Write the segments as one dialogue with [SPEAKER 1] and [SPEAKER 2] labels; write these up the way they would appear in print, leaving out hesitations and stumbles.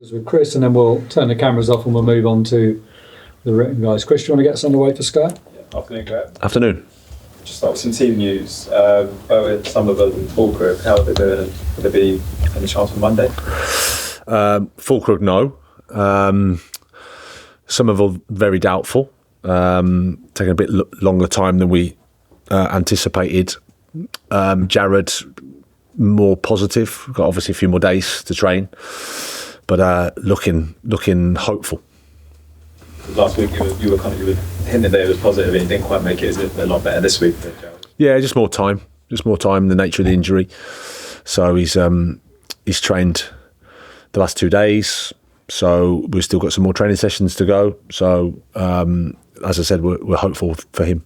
[SPEAKER 1] With Chris, and then we'll turn the cameras off and we'll move on to the written guys. Chris, do you want to get us underway for Sky?
[SPEAKER 2] Yeah, afternoon, Greg.
[SPEAKER 3] Afternoon.
[SPEAKER 2] Just start with some team news. Bowen, Summerville and Fullkrug, how are they doing? Would there be any chance for Monday?
[SPEAKER 3] Fullkrug, no. Summerville, very doubtful. Taking a bit longer time than we anticipated. Jared, more positive. Got obviously a few more days to train. But looking hopeful.
[SPEAKER 2] Last week you were hinting that it was positive and you didn't quite make it. Is it a lot better this week?
[SPEAKER 3] Yeah, just more time. The nature of the injury. So he's trained the last 2 days. So we've still got some more training sessions to go. So as I said, we're hopeful for him.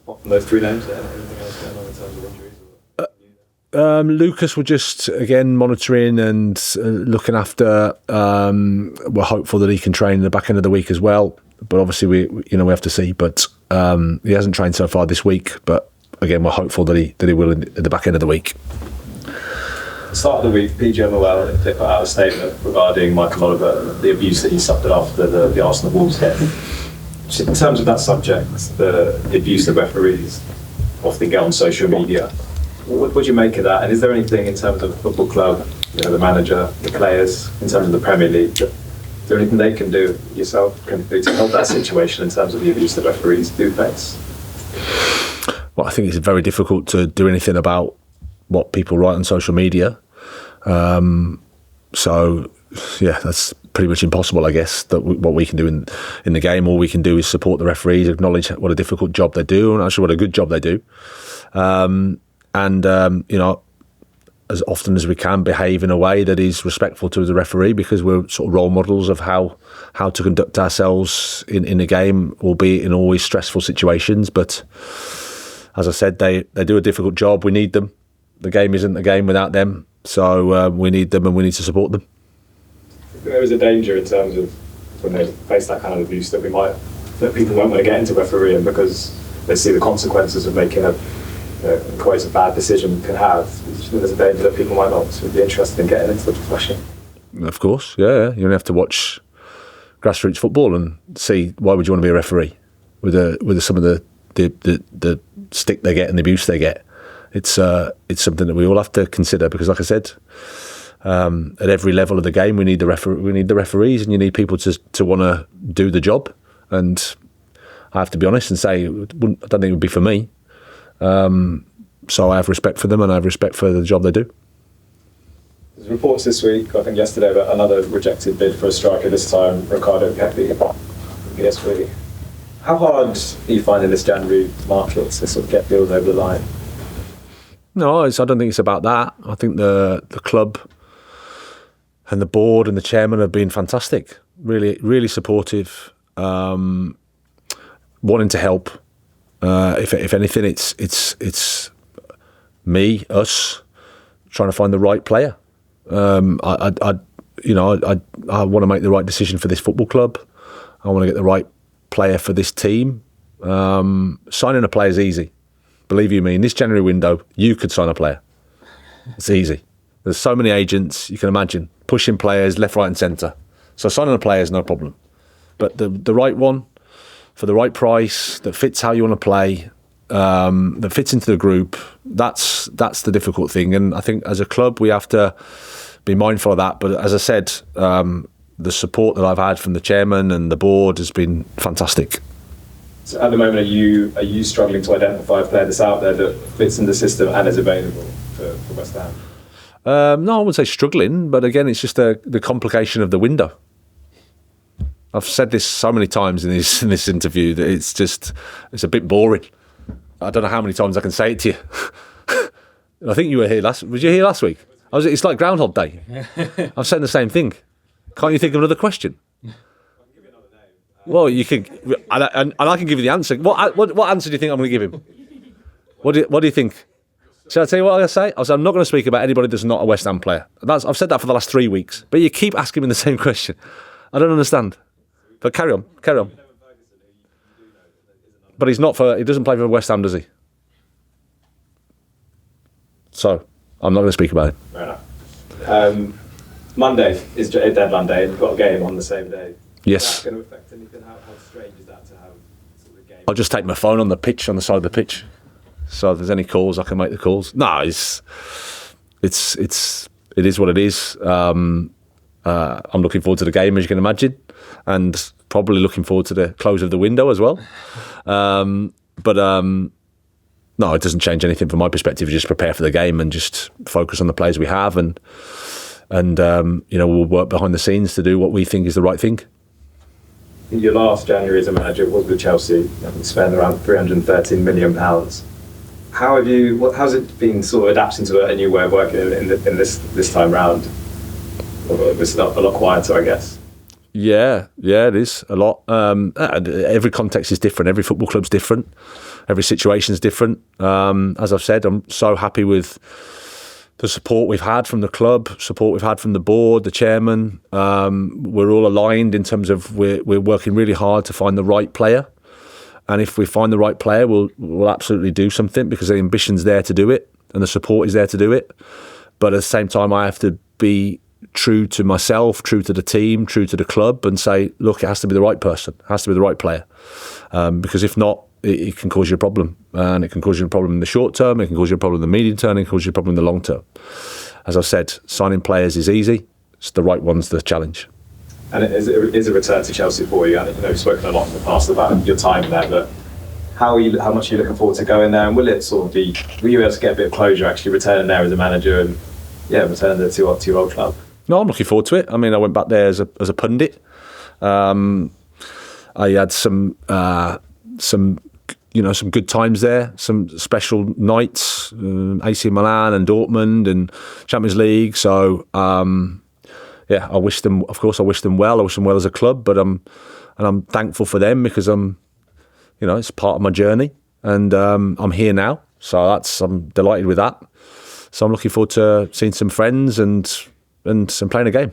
[SPEAKER 2] What from those 3 names? Anything else going on in terms of injuries?
[SPEAKER 3] Lucas, we're just again monitoring and looking after. We're hopeful that he can train in the back end of the week as well. But obviously, we have to see. But he hasn't trained so far this week. But again, we're hopeful that he will at the back end of the week.
[SPEAKER 2] Start of the week, PGMOL they put out a statement regarding Michael Oliver and the abuse that he suffered after the Arsenal Wolves game. In terms of that subject, the abuse of referees often get on social media. What would you make of that? And is there anything in terms of the football club, the manager, the players, in terms of the Premier League, is there anything they can do, yourself can do to help that situation in terms of the abuse that referees do face?
[SPEAKER 3] Well, I think it's very difficult to do anything about what people write on social media. So, yeah, that's pretty much impossible, I guess. That what we can do in the game, all we can do is support the referees, acknowledge what a difficult job they do, and actually what a good job they do. And as often as we can, behave in a way that is respectful to the referee, because we're sort of role models of how to conduct ourselves in the game, albeit in always stressful situations. But as I said, they do a difficult job. We need them. The game isn't the game without them. So we need them and we need to support them.
[SPEAKER 2] There is a danger in terms of when they face that kind of abuse that people won't want to get into refereeing because they see the consequences of making quite a bad decision can have. There's a danger that people might not be interested in getting into the profession.
[SPEAKER 3] Of course, yeah. You only have to watch grassroots football and see why would you want to be a referee with some of the stick they get and the abuse they get. It's something that we all have to consider because, like I said, at every level of the game, we need the referees, and you need people to want to do the job. And I have to be honest and say, I don't think it would be for me. So I have respect for them and I have respect for the job they do.
[SPEAKER 2] There's reports this week, I think yesterday, about another rejected bid for a striker, this time Ricardo Pepe. PSV. How hard are you finding this January market to sort of get deals over the line?
[SPEAKER 3] No, I don't think it's about that. I think the club and the board and the chairman have been fantastic. Really, really supportive. Wanting to help. If anything, it's me, us, trying to find the right player. I want to make the right decision for this football club. I want to get the right player for this team. Signing a player is easy. Believe you me, in this January window, you could sign a player. It's easy. There's so many agents, you can imagine, pushing players left, right and centre. So signing a player is no problem. But the right one, for the right price, that fits how you want to play, that fits into the group, that's the difficult thing. And I think as a club, we have to be mindful of that. But as I said, the support that I've had from the chairman and the board has been fantastic.
[SPEAKER 2] So at the moment, are you struggling to identify a player that's out there that fits in the system and is available for West Ham?
[SPEAKER 3] No, I wouldn't say struggling, but again, it's just the complication of the window. I've said this so many times in this interview that it's a bit boring. I don't know how many times I can say it to you. I think you were here was you here last week? It's like Groundhog Day. I'm saying the same thing. Can't you think of another question? Well, you can, and I can give you the answer. What answer do you think I'm going to give him? What do you think? Shall I tell you what I say? I'm not going to speak about anybody that's not a West Ham player. I've said that for the last 3 weeks, but you keep asking me the same question. I don't understand. But carry on. But he doesn't play for West Ham, does he? So I'm not going to speak about it.
[SPEAKER 2] Fair enough. Monday is deadline day, and you've got a game on the same day.
[SPEAKER 3] Yes.
[SPEAKER 2] Is that going to affect anything? How strange is that to have sort of a game?
[SPEAKER 3] I'll just take my phone on the pitch, on the side of the pitch. So if there's any calls, I can make the calls. No, it is what it is. I'm looking forward to the game, as you can imagine, and probably looking forward to the close of the window as well. No, it doesn't change anything from my perspective. Just prepare for the game and just focus on the players we have, and we'll work behind the scenes to do what we think is the right thing.
[SPEAKER 2] Your last January as a manager was with Chelsea. You spent around £313 million. How's it been sort of adapting to a new way of working in this time round? It's a lot quieter, I guess.
[SPEAKER 3] Yeah, it is a lot. Every context is different. Every football club's different. Every situation is different. As I've said, I'm so happy with the support we've had from the club, support we've had from the board, the chairman. We're all aligned in terms of we're working really hard to find the right player. And if we find the right player, we'll absolutely do something, because the ambition's there to do it and the support is there to do it. But at the same time, I have to be true to myself, true to the team, true to the club, and say, look, it has to be the right person, it has to be the right player. Because if not, it can cause you a problem. And it can cause you a problem in the short term, it can cause you a problem in the medium term, it can cause you a problem in the long term. As I said, signing players is easy. It's the right one's the challenge.
[SPEAKER 2] And is a return to Chelsea for you? I know you've spoken a lot in the past about your time there, but how much are you looking forward to going there? And will it sort of will you be able to get a bit of closure actually returning there as a manager and returning to your old club?
[SPEAKER 3] No, I'm looking forward to it. I mean, I went back there as a pundit. I had some good times there, some special nights, AC Milan and Dortmund and Champions League. So I wish them well. I wish them well as a club, but I'm thankful for them, because it's part of my journey, and I'm here now. So I'm delighted with that. So I'm looking forward to seeing some friends and playing a game.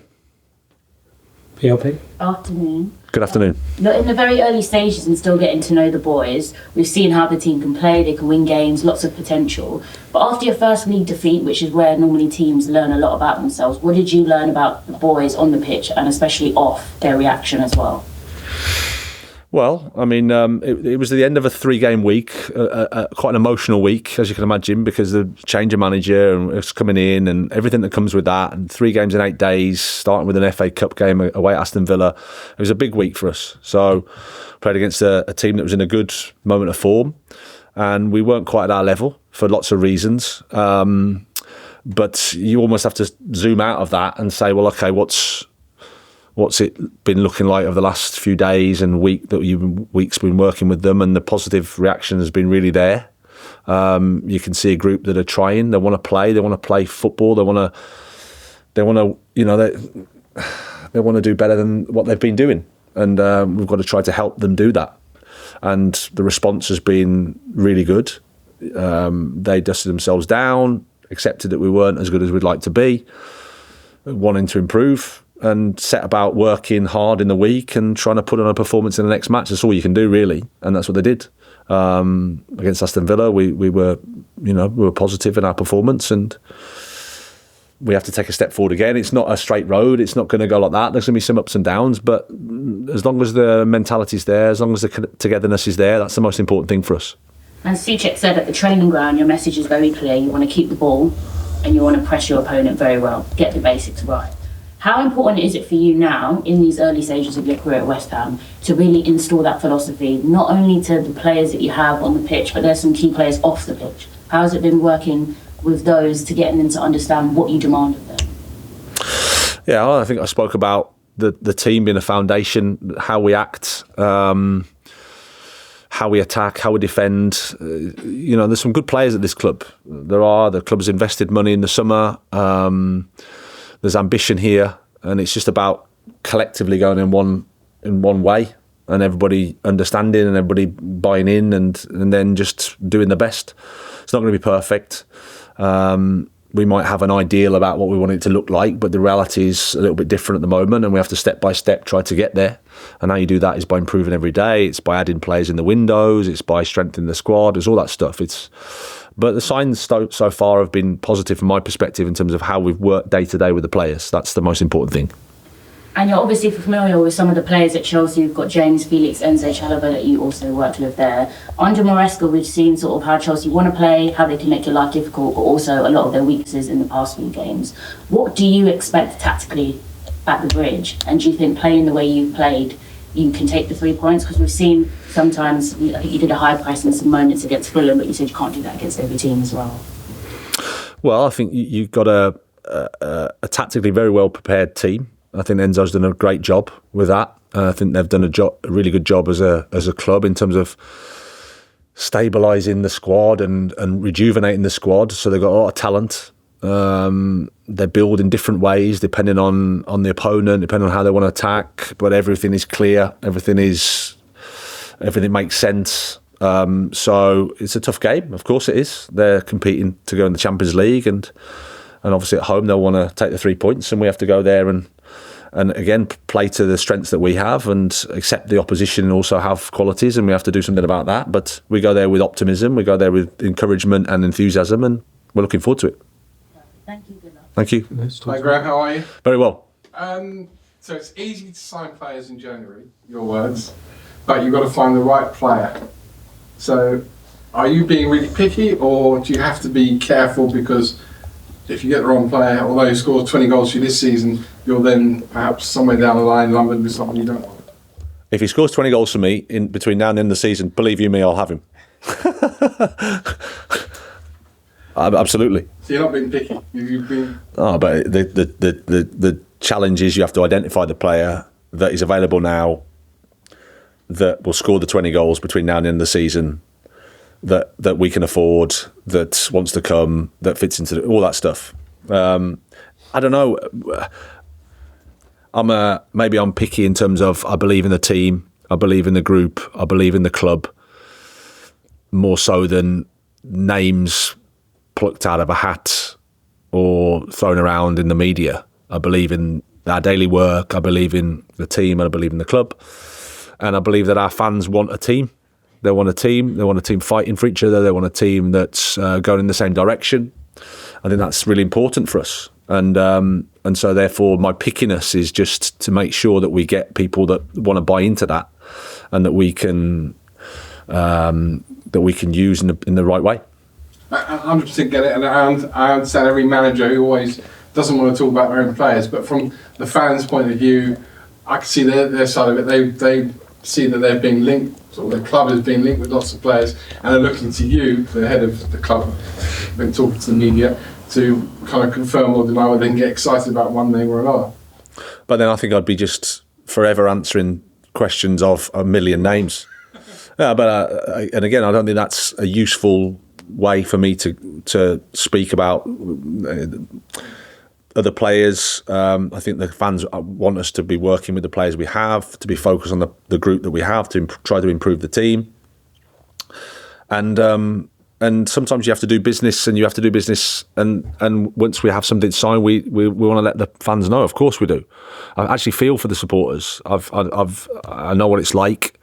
[SPEAKER 1] PLP?
[SPEAKER 4] Afternoon.
[SPEAKER 3] Good afternoon.
[SPEAKER 4] In the very early stages and still getting to know the boys, we've seen how the team can play, they can win games, lots of potential. But after your first league defeat, which is where normally teams learn a lot about themselves, what did you learn about the boys on the pitch, and especially off, their reaction as well?
[SPEAKER 3] Well, I mean, it was the end of a 3-game week, quite an emotional week, as you can imagine, because the change of manager and it's coming in and everything that comes with that, and 3 games in 8 days, starting with an FA Cup game away at Aston Villa. It was a big week for us. So played against a team that was in a good moment of form, and we weren't quite at our level for lots of reasons. But you almost have to zoom out of that and say, well, okay, what's it been looking like over the last few days and weeks been working with them, and the positive reaction has been really there. You can see a group that are trying. They want to play football. They want to do better than what they've been doing, and we've got to try to help them do that. And the response has been really good. They dusted themselves down, accepted that we weren't as good as we'd like to be, wanting to improve, and set about working hard in the week and trying to put on a performance in the next match. That's all you can do, really, and that's what they did. Against Aston Villa, we were positive in our performance, and we have to take a step forward again. It's not a straight road. It's not going to go like that. There's going to be some ups and downs, but as long as the mentality's there, as long as the togetherness is there, that's the most important thing for us.
[SPEAKER 4] As Souček said, at the training ground, your message is very clear. You want to keep the ball and you want to press your opponent very well, get the basics right. How important is it for you now, in these early stages of your career at West Ham, to really install that philosophy, not only to the players that you have on the pitch, but there's some key players off the pitch? How has it been working with those to getting them to understand what you demand of them?
[SPEAKER 3] Yeah, I think I spoke about the team being a foundation, how we act, how we attack, how we defend. There's some good players at this club. The club's invested money in the summer. There's ambition here, and it's just about collectively going in one way, and everybody understanding and everybody buying in, and then just doing the best. It's not going to be perfect. We might have an ideal about what we want it to look like, but the reality is a little bit different at the moment, and we have to step by step try to get there. And how you do that is by improving every day. It's by adding players in the windows. It's by strengthening the squad. It's all that stuff. But the signs so far have been positive from my perspective in terms of how we've worked day to day with the players. That's the most important thing.
[SPEAKER 4] And you're obviously familiar with some of the players at Chelsea. You've got James, Felix, Enzo, Chalobah that you also worked with there. Under Maresca, we've seen sort of how Chelsea want to play, how they can make your life difficult, but also a lot of their weaknesses in the past few games. What do you expect tactically at the Bridge? And do you think playing the way you've played, you can take the 3 points? Because we've seen sometimes, I think you did a high price in some moments against Fulham, but you said you can't do that against every team as well.
[SPEAKER 3] Well, I think you've got a tactically very well prepared team. I think Enzo's done a great job with that. I think they've done a really good job as a club in terms of stabilising the squad and rejuvenating the squad. So they've got a lot of talent. They build in different ways depending on the opponent, depending on how they want to attack. But everything is clear. Everything makes sense. So it's a tough game. Of course it is. They're competing to go in the Champions League, and obviously at home they'll want to take the 3 points, and we have to go there and again play to the strengths that we have and accept the opposition and also have qualities, and we have to do something about that. But we go there with optimism, we go there with encouragement and enthusiasm, and we're looking forward to it.
[SPEAKER 4] Thank you, good luck.
[SPEAKER 3] Thank you.
[SPEAKER 5] Hi Graham, how are you?
[SPEAKER 3] Very well.
[SPEAKER 5] So it's easy to sign players in January, your words, but you've got to find the right player. So are you being really picky, or do you have to be careful because if you get the wrong player, although he scores 20 goals for you this season, you'll then perhaps somewhere down the line lumbered with someone you don't want?
[SPEAKER 3] If he scores 20 goals for me in between now and the end of the season, believe you me, I'll have him. Absolutely.
[SPEAKER 5] So you're not being picky. You've been.
[SPEAKER 3] Oh, but the challenge is you have to identify the player that is available now that will score the 20 goals between now and the end of the season, that we can afford, that wants to come, that fits into all that stuff. I don't know. Maybe I'm picky in terms of I believe in the team, I believe in the group, I believe in the club, more so than names plucked out of a hat or thrown around in the media. I believe in our daily work, I believe in the team, and I believe in the club. And I believe that our fans want a team. They want a team. They want a team fighting for each other. They want a team that's going in the same direction. I think that's really important for us. And so therefore my pickiness is just to make sure that we get people that want to buy into that, and that we can use in the right way.
[SPEAKER 5] I 100% get it, and I understand every manager who always doesn't want to talk about their own players, but from the fans' point of view, I can see their side of it. They see that they're being linked, or their club is being linked with lots of players, and they're looking to you, the head of the club, been talking to the media, to kind of confirm or deny whether they can get excited about one name or another.
[SPEAKER 3] But then I think I'd be just forever answering questions of a million names. And again, I don't think that's a useful way for me to speak about other players. I think the fans want us to be working with the players we have, to be focused on the group that we have, to try to improve the team. And sometimes you have to do business, and once we have something signed, we want to let the fans know. Of course we do. I actually feel for the supporters. I know what it's like.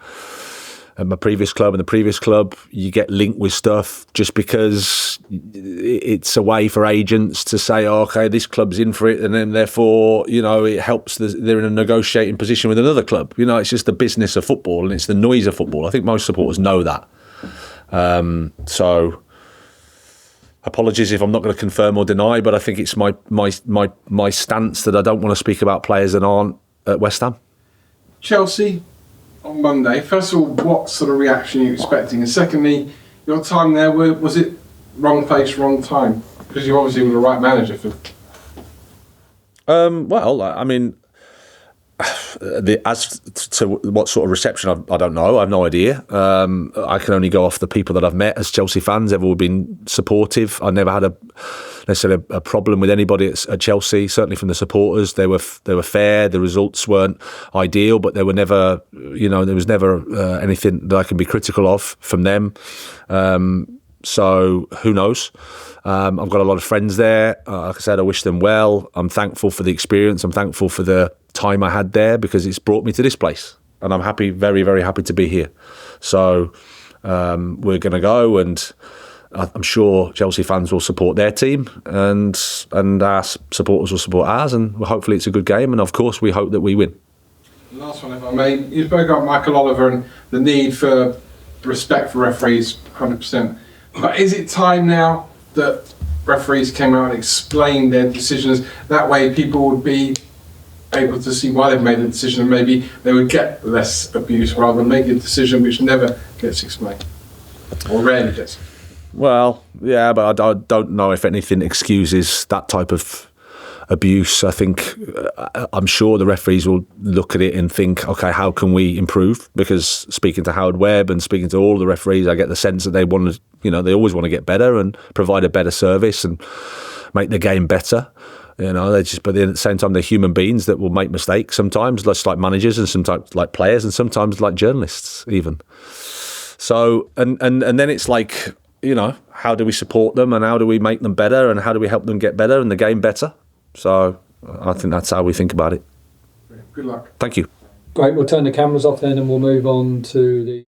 [SPEAKER 3] At my previous club and the previous club, you get linked with stuff just because it's a way for agents to say, oh, okay, this club's in for it, and then therefore, it helps. They're in a negotiating position with another club. It's just the business of football, and it's the noise of football. I think most supporters know that. So, apologies if I'm not going to confirm or deny, but I think it's my stance that I don't want to speak about players that aren't at West Ham.
[SPEAKER 5] Chelsea on Monday. First of all, what sort of reaction are you expecting? And secondly, your time there, was it wrong place, wrong time? Because you obviously were the right manager for.
[SPEAKER 3] Well, I mean, as to what sort of reception, I don't know. I have no idea. I can only go off the people that I've met as Chelsea fans. They've all been supportive. I never had necessarily a problem with anybody at Chelsea. Certainly from the supporters, they were fair. The results weren't ideal, but they were never, there was never anything that I can be critical of from them. So who knows? I've got a lot of friends there. Like I said, I wish them well. I'm thankful for the experience. I'm thankful for the time I had there because it's brought me to this place, and I'm happy, very, very happy to be here. So we're going to go, and I'm sure Chelsea fans will support their team, and our supporters will support ours, and hopefully it's a good game. And of course, we hope that we win.
[SPEAKER 5] Last one, if I may. You spoke about Michael Oliver and the need for respect for referees, 100%. But is it time now that referees came out and explained their decisions? That way, people would be able to see why they've made the decision, and maybe they would get less abuse rather than make a decision which never gets explained or rarely gets.
[SPEAKER 3] Well, yeah, but I don't know if anything excuses that type of abuse. I think I'm sure the referees will look at it and think, okay, how can we improve? Because speaking to Howard Webb and speaking to all the referees, I get the sense that they want to, they always want to get better and provide a better service and make the game better. They just, but at the same time, they're human beings that will make mistakes sometimes, just like managers, and sometimes like players, and sometimes like journalists even. So, and then it's like, how do we support them, and how do we make them better, and how do we help them get better and the game better? So I think that's how we think about it.
[SPEAKER 5] Good luck.
[SPEAKER 3] Thank you.
[SPEAKER 1] Great, we'll turn the cameras off then and we'll move on to the